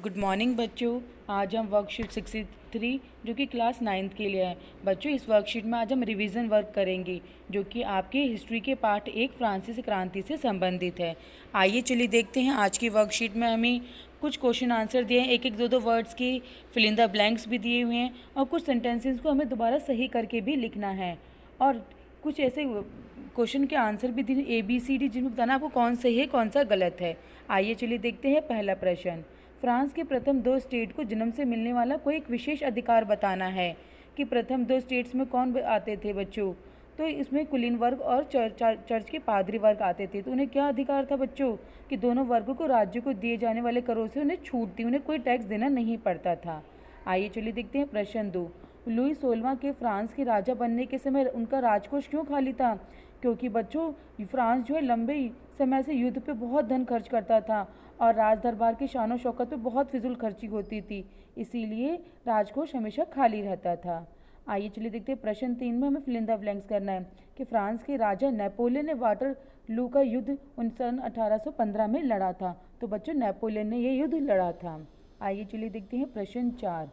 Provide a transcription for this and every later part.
Good morning बच्चों। आज हम वर्कशीट 63 जो कि क्लास 9th के लिए है। बच्चों इस वर्कशीट में आज हम रिवीजन वर्क करेंगे जो कि आपके हिस्ट्री के पार्ट 1 फ्रांसीसी क्रांति से संबंधित है। आइए चलिए देखते हैं। आज की वर्कशीट में हमें कुछ क्वेश्चन आंसर दिए हैं, एक एक दो वर्ड्स की फिल इन द ब्लैंक्स भी दिए हुए हैं और कुछ सेंटेंसेस को हमें दोबारा सही करके भी लिखना है और कुछ ऐसे क्वेश्चन के आंसर भी दिए ABCD जिनमें बताना आपको कौन सही है कौन सा गलत है। आइए चलिए देखते हैं। पहला प्रश्न, फ्रांस के प्रथम 2 स्टेट को जन्म से मिलने वाला कोई एक विशेष अधिकार बताना है कि प्रथम 2 स्टेट्स में कौन आते थे बच्चों। तो इसमें कुलीन वर्ग और चर्च के पादरी वर्ग आते थे। तो उन्हें क्या अधिकार था बच्चों कि दोनों वर्गों को राज्य को दिए जाने वाले करों से उन्हें छूट थी, उन्हें कोई टैक्स देना नहीं पड़ता था। आइए चलिए देखते हैं। प्रश्न 2, लुई 16वां के फ्रांस के राजा बनने के समय उनका राजकोष क्यों खाली था। क्योंकि बच्चों फ्रांस जो है लंबे समय से युद्ध पे बहुत धन खर्च करता था और राज दरबार की शान शौकत पे बहुत फिजूल खर्ची होती थी, इसीलिए राजकोष हमेशा खाली रहता था। आइए चलिए देखते हैं। प्रश्न 3 में हमें फिल इन द ब्लैंक्स करना है कि फ्रांस के राजा नेपोलियन ने वाटरलू का युद्ध सन 1815 में लड़ा था। तो बच्चों नेपोलियन ने यह युद्ध लड़ा था। आइए चलिए देखते हैं। प्रश्न 4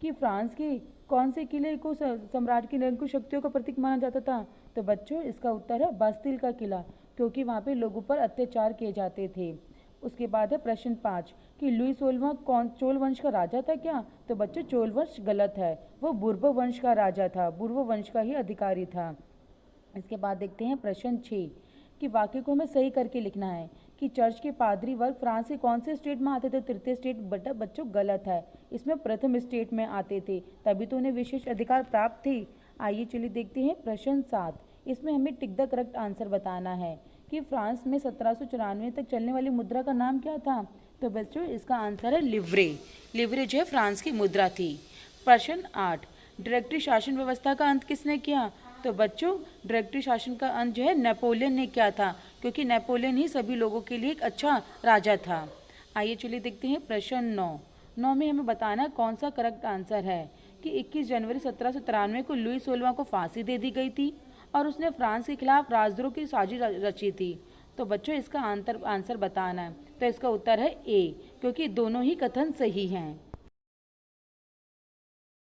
कि फ्रांस के कौन से किले को सम्राट की निरंकुश शक्तियों का प्रतीक माना जाता था। तो बच्चों इसका उत्तर है बास्तिल का किला, क्योंकि वहाँ पे लोगों पर अत्याचार किए जाते थे। उसके बाद है प्रश्न 5 कि लुई 16वां कौन चोल वंश का राजा था क्या। तो बच्चों चोल वंश गलत है, वो बुर्बो वंश का राजा था, बुर्बो वंश का ही अधिकारी था। इसके बाद देखते हैं प्रश्न 6 कि वाक्य को हमें सही करके लिखना है कि चर्च के पादरी वर्ग फ्रांस के कौन से स्टेट में आते थे। तृतीय स्टेट बच्चों गलत है, इसमें प्रथम स्टेट में आते थे, तभी तो उन्हें विशेष अधिकार प्राप्त थे। आइए चलिए देखते हैं। प्रश्न 7, इसमें हमें टिक द करेक्ट आंसर बताना है कि फ्रांस में 1794 तक चलने वाली मुद्रा का नाम क्या था। तो बच्चों इसका आंसर है लिवरे। लिवरे जो है फ्रांस की मुद्रा थी। प्रश्न 8, डायरेक्टरी शासन व्यवस्था का अंत किसने किया। तो बच्चों डायरेक्टरी शासन का अंत जो है नेपोलियन ने किया था, क्योंकि नेपोलियन ही सभी लोगों के लिए एक अच्छा राजा था। आइए चलिए देखते हैं। प्रश्न 9 में हमें बताना कौन सा करेक्ट आंसर है कि 21 जनवरी 1793 को लुई 16वां को फांसी दे दी गई थी और उसने फ्रांस के खिलाफ राजद्रोह की साजिश रची थी। तो बच्चों इसका आंसर बताना है। तो इसका उत्तर है ए, क्योंकि दोनों ही कथन सही हैं।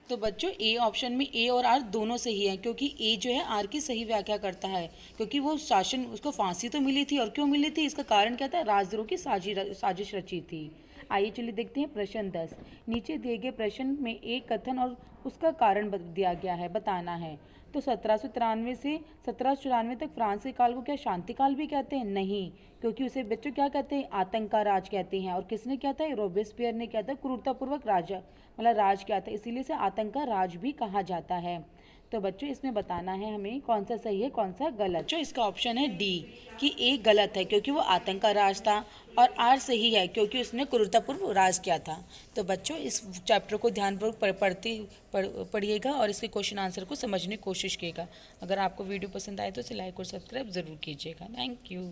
तो बच्चों ए ऑप्शन में ए और आर दोनों सही है, क्योंकि ए जो है आर की सही व्याख्या करता है, क्योंकि वो शासन उसको फांसी तो मिली थी और क्यों मिली थी इसका कारण क्या था, राजद्रोह की साजिश रची थी। आइए चलिए देखते हैं। प्रश्न 10, नीचे दिए गए प्रश्न में एक कथन और उसका कारण दिया गया है, बताना है। तो 1793 से 1794 तक फ्रांस के काल को क्या शांति काल भी कहते हैं। नहीं, क्योंकि उसे बच्चों क्या कहते हैं, आतंक का राज कहते हैं। और किसने क्या था, रोबेस्पियर ने क्या था, क्रूरतापूर्वक राजा मतलब राज क्या था, इसीलिए इसे आतंक का राज भी कहा जाता है। तो बच्चों इसमें बताना है हमें कौन सा सही है कौन सा गलत। जो इसका ऑप्शन है डी कि ए गलत है, क्योंकि वो आतंक का राज था, और आर सही है क्योंकि उसने क्रूरतापूर्व राज किया था। तो बच्चों इस चैप्टर को ध्यानपूर्वक पढ़िएगा और इसके क्वेश्चन आंसर को समझने की कोशिश कीजिएगा। अगर आपको वीडियो पसंद आए तो इसे लाइक और सब्सक्राइब ज़रूर कीजिएगा। Thank you.